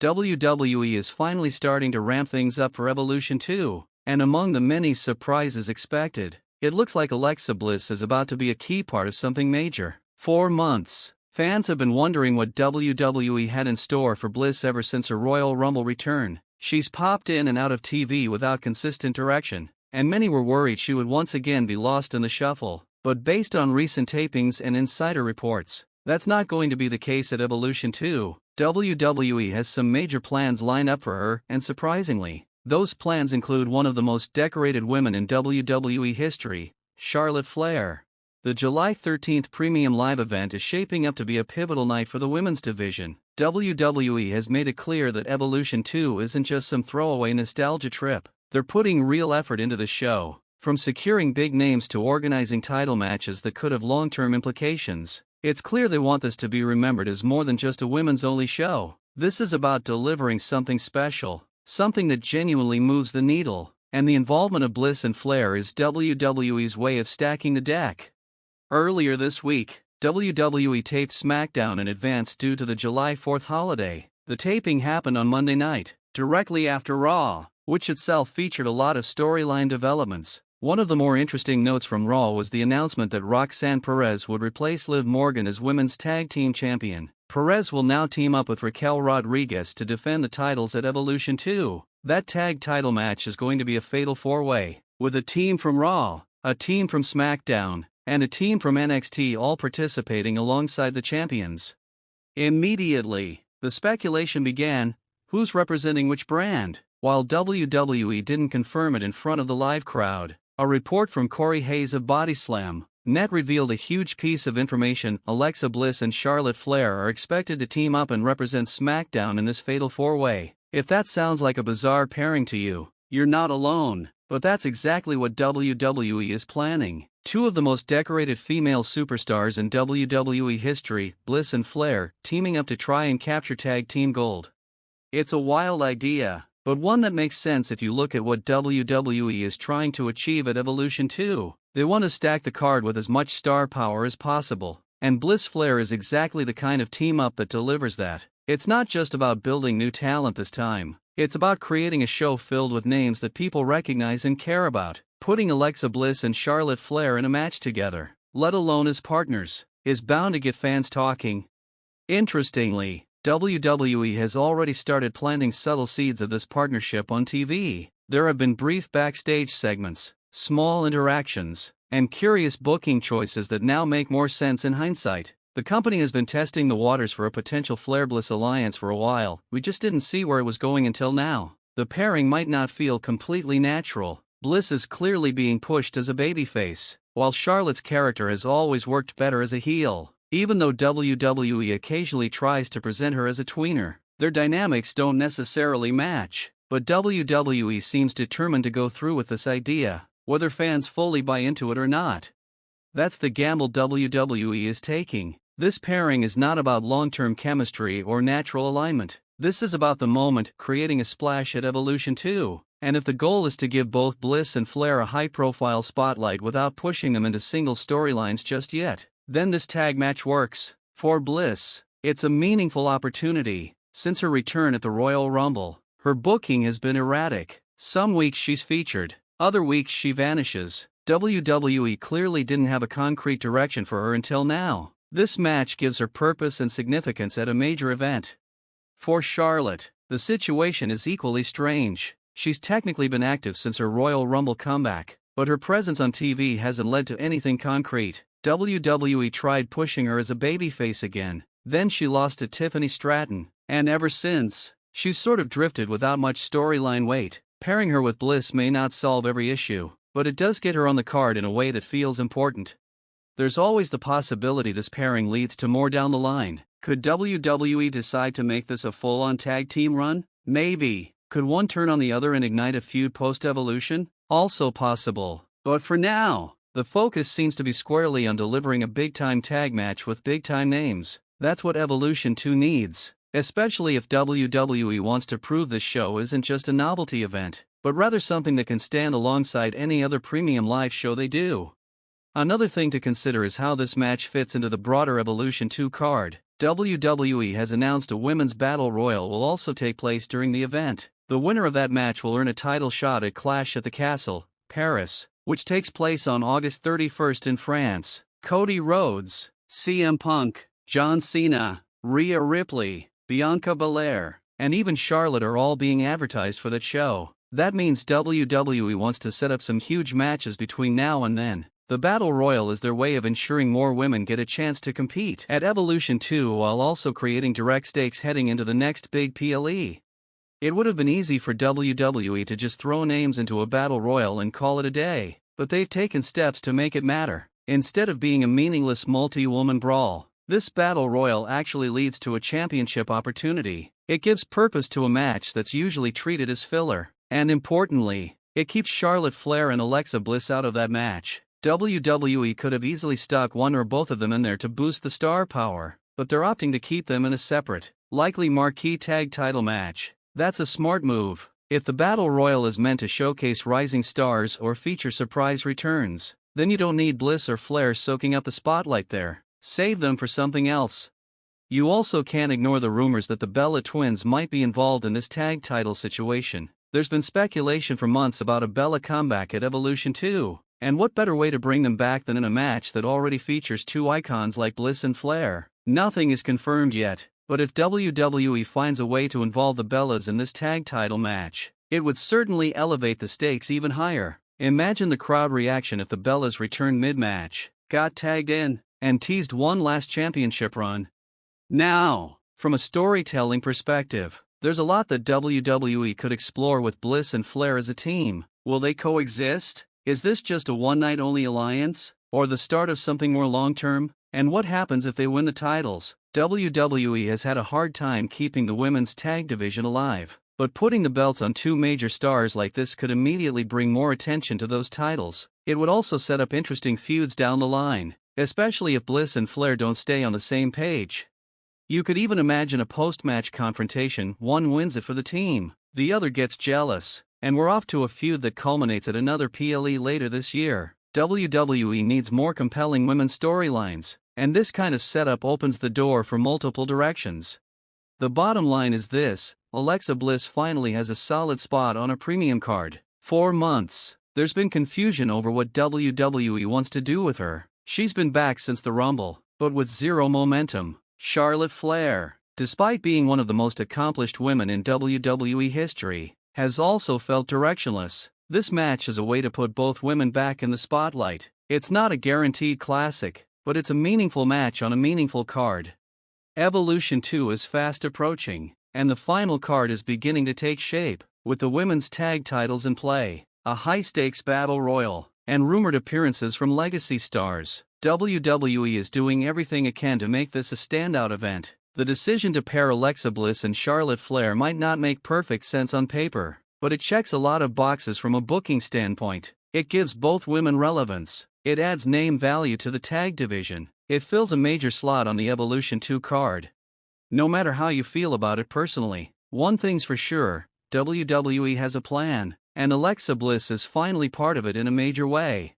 WWE is finally starting to ramp things up for Evolution 2, and among the many surprises expected, it looks like Alexa Bliss is about to be a key part of something major. For months, fans have been wondering what WWE had in store for Bliss ever since her Royal Rumble return. She's popped in and out of TV without consistent direction, and many were worried she would once again be lost in the shuffle. But based on recent tapings and insider reports, that's not going to be the case at Evolution 2. WWE has some major plans lined up for her, and surprisingly, those plans include one of the most decorated women in WWE history, Charlotte Flair. The July 13th Premium Live event is shaping up to be a pivotal night for the women's division. WWE has made it clear that Evolution 2 isn't just some throwaway nostalgia trip. They're putting real effort into the show, from securing big names to organizing title matches that could have long-term implications. It's clear they want this to be remembered as more than just a women's-only show. This is about delivering something special, something that genuinely moves the needle, and the involvement of Bliss and Flair is WWE's way of stacking the deck. Earlier this week, WWE taped SmackDown in advance due to the July 4th holiday. The taping happened on Monday night, directly after Raw, which itself featured a lot of storyline developments. One of the more interesting notes from Raw was the announcement that Roxanne Perez would replace Liv Morgan as Women's Tag Team Champion. Perez will now team up with Raquel Rodriguez to defend the titles at Evolution 2. That tag title match is going to be a fatal four-way, with a team from Raw, a team from SmackDown, and a team from NXT all participating alongside the champions. Immediately, the speculation began, who's representing which brand? While WWE didn't confirm it in front of the live crowd, a report from Corey Hayes of BodySlam.net revealed a huge piece of information. Alexa Bliss and Charlotte Flair are expected to team up and represent SmackDown in this fatal four-way. If that sounds like a bizarre pairing to you, you're not alone, but that's exactly what WWE is planning. Two of the most decorated female superstars in WWE history, Bliss and Flair, teaming up to try and capture tag team gold. It's a wild idea, but one that makes sense if you look at what WWE is trying to achieve at Evolution 2. They want to stack the card with as much star power as possible, and Bliss Flair is exactly the kind of team-up that delivers that. It's not just about building new talent this time, it's about creating a show filled with names that people recognize and care about. Putting Alexa Bliss and Charlotte Flair in a match together, let alone as partners, is bound to get fans talking. Interestingly, WWE has already started planting subtle seeds of this partnership on TV. There have been brief backstage segments, small interactions, and curious booking choices that now make more sense in hindsight. The company has been testing the waters for a potential Flair-Bliss alliance for a while. We just didn't see where it was going until now. The pairing might not feel completely natural. Bliss is clearly being pushed as a babyface, while Charlotte's character has always worked better as a heel. Even though WWE occasionally tries to present her as a tweener, their dynamics don't necessarily match. But WWE seems determined to go through with this idea, whether fans fully buy into it or not. That's the gamble WWE is taking. This pairing is not about long-term chemistry or natural alignment. This is about the moment, creating a splash at Evolution 2. And if the goal is to give both Bliss and Flair a high-profile spotlight without pushing them into single storylines just yet, then this tag match works. For Bliss, it's a meaningful opportunity. Since her return at the Royal Rumble, her booking has been erratic. Some weeks she's featured, other weeks she vanishes. WWE clearly didn't have a concrete direction for her until now. This match gives her purpose and significance at a major event. For Charlotte, the situation is equally strange. She's technically been active since her Royal Rumble comeback, but her presence on TV hasn't led to anything concrete. WWE tried pushing her as a babyface again, then she lost to Tiffany Stratton, and ever since, she's sort of drifted without much storyline weight. Pairing her with Bliss may not solve every issue, but it does get her on the card in a way that feels important. There's always the possibility this pairing leads to more down the line. Could WWE decide to make this a full-on tag team run? Maybe. Could one turn on the other and ignite a feud post-Evolution? Also possible. But for now, the focus seems to be squarely on delivering a big-time tag match with big-time names. That's what Evolution 2 needs, especially if WWE wants to prove this show isn't just a novelty event, but rather something that can stand alongside any other premium live show they do. Another thing to consider is how this match fits into the broader Evolution 2 card. WWE has announced a women's battle royal will also take place during the event. The winner of that match will earn a title shot at Clash at the Castle, Paris, which takes place on August 31st in France. Cody Rhodes, CM Punk, John Cena, Rhea Ripley, Bianca Belair, and even Charlotte are all being advertised for that show. That means WWE wants to set up some huge matches between now and then. The Battle Royal is their way of ensuring more women get a chance to compete at Evolution 2 while also creating direct stakes heading into the next big PLE. It would have been easy for WWE to just throw names into a Battle Royal and call it a day, but they've taken steps to make it matter. Instead of being a meaningless multi-woman brawl, this Battle Royal actually leads to a championship opportunity. It gives purpose to a match that's usually treated as filler, and importantly, it keeps Charlotte Flair and Alexa Bliss out of that match. WWE could have easily stuck one or both of them in there to boost the star power, but they're opting to keep them in a separate, likely marquee tag title match. That's a smart move. If the Battle Royal is meant to showcase rising stars or feature surprise returns, then you don't need Bliss or Flair soaking up the spotlight there. Save them for something else. You also can't ignore the rumors that the Bella Twins might be involved in this tag title situation. There's been speculation for months about a Bella comeback at Evolution 2. And what better way to bring them back than in a match that already features two icons like Bliss and Flair? Nothing is confirmed yet, but if WWE finds a way to involve the Bellas in this tag title match, it would certainly elevate the stakes even higher. Imagine the crowd reaction if the Bellas returned mid-match, got tagged in, and teased one last championship run. Now, from a storytelling perspective, there's a lot that WWE could explore with Bliss and Flair as a team. Will they coexist? Is this just a one-night-only alliance, or the start of something more long-term? And what happens if they win the titles? WWE has had a hard time keeping the women's tag division alive, but putting the belts on two major stars like this could immediately bring more attention to those titles. It would also set up interesting feuds down the line, especially if Bliss and Flair don't stay on the same page. You could even imagine a post-match confrontation. One wins it for the team, the other gets jealous, and we're off to a feud that culminates at another PLE later this year. WWE needs more compelling women's storylines, and this kind of setup opens the door for multiple directions. The bottom line is this: Alexa Bliss finally has a solid spot on a premium card. 4 months. There's been confusion over what WWE wants to do with her. She's been back since the Rumble, but with zero momentum. Charlotte Flair, despite being one of the most accomplished women in WWE history, has also felt directionless. This match is a way to put both women back in the spotlight. It's not a guaranteed classic, but it's a meaningful match on a meaningful card. Evolution 2 is fast approaching, and the final card is beginning to take shape, with the women's tag titles in play, a high-stakes battle royal, and rumored appearances from legacy stars. WWE is doing everything it can to make this a standout event. The decision to pair Alexa Bliss and Charlotte Flair might not make perfect sense on paper, but it checks a lot of boxes from a booking standpoint. It gives both women relevance, it adds name value to the tag division, it fills a major slot on the Evolution 2 card. No matter how you feel about it personally, one thing's for sure: WWE has a plan, and Alexa Bliss is finally part of it in a major way.